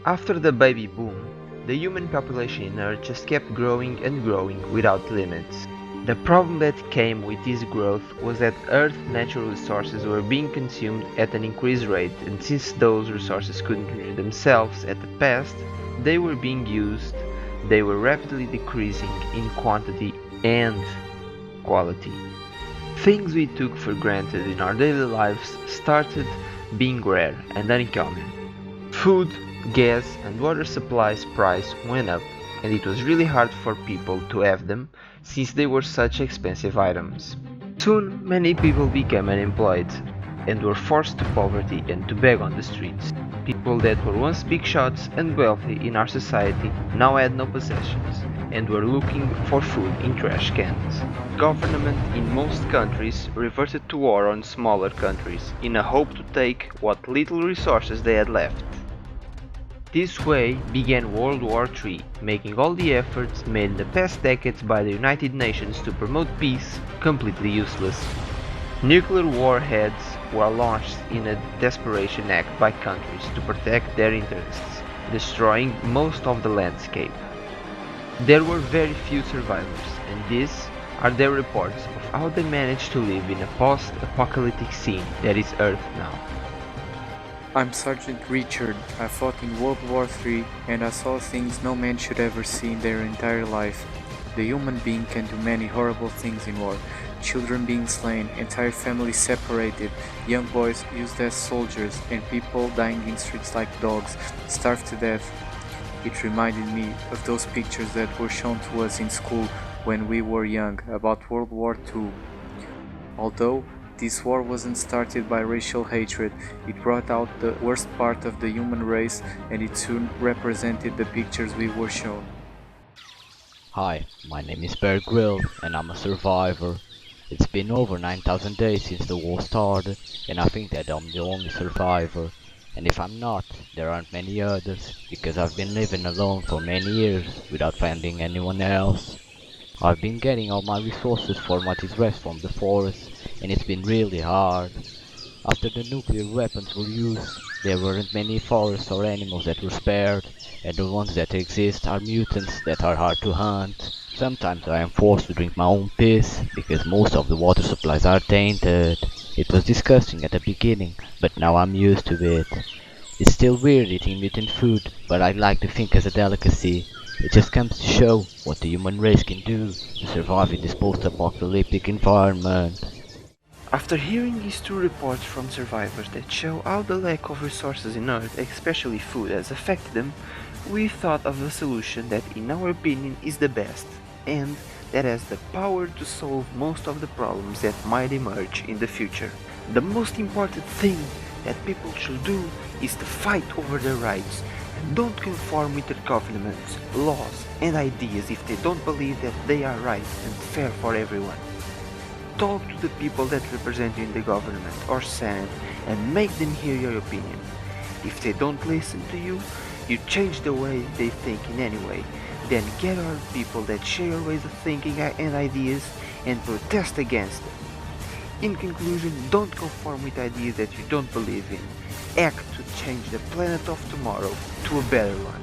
After the baby boom, the human population in Earth just kept growing and growing without limits. The problem that came with this growth was that Earth's natural resources were being consumed at an increased rate, and since those resources couldn't renew themselves at the past, they were being used, they were rapidly decreasing in quantity and quality. Things we took for granted in our daily lives started being rare and uncommon. Food, gas and water supplies price went up, and it was really hard for people to have them since they were such expensive items. Soon many people became unemployed and were forced to poverty and to beg on the streets. People that were once big shots and wealthy in our society now had no possessions and were looking for food in trash cans. Government in most countries reverted to war on smaller countries in a hope to take what little resources they had left. This way began World War III, making all the efforts made in the past decades by the United Nations to promote peace completely useless. Nuclear warheads were launched in a desperation act by countries to protect their interests, destroying most of the landscape. There were very few survivors, and these are their reports of how they managed to live in a post-apocalyptic scene that is Earth now. I'm Sergeant Richard. I fought in World War III and I saw things no man should ever see in their entire life. The human being can do many horrible things in war. Children being slain, entire families separated, young boys used as soldiers, and people dying in streets like dogs, starved to death. It reminded me of those pictures that were shown to us in school when we were young about World War II. Although this war wasn't started by racial hatred, it brought out the worst part of the human race, and it soon represented the pictures we were shown. Hi, my name is Bear Grylls and I'm a survivor. It's been over 9,000 days since the war started, and I think that I'm the only survivor. And if I'm not, there aren't many others, because I've been living alone for many years without finding anyone else. I've been getting all my resources for what is left from the forest, and it's been really hard. After the nuclear weapons were used, there weren't many forests or animals that were spared, and the ones that exist are mutants that are hard to hunt. Sometimes I am forced to drink my own piss, because most of the water supplies are tainted. It was disgusting at the beginning, but now I'm used to it. It's still weird eating mutant food, but I like to think as a delicacy. It just comes to show what the human race can do to survive in this post-apocalyptic environment. After hearing these two reports from survivors that show how the lack of resources in Earth, especially food, has affected them, we thought of a solution that in our opinion is the best, and that has the power to solve most of the problems that might emerge in the future. The most important thing that people should do is to fight over their rights and don't conform with their governments, laws and ideas if they don't believe that they are right and fair for everyone. Talk to the people that represent you in the government or Senate and make them hear your opinion. If they don't listen to you, you change the way they think in any way. Then get other people that share your ways of thinking and ideas and protest against them. In conclusion, don't conform with ideas that you don't believe in. Act to change the planet of tomorrow to a better one.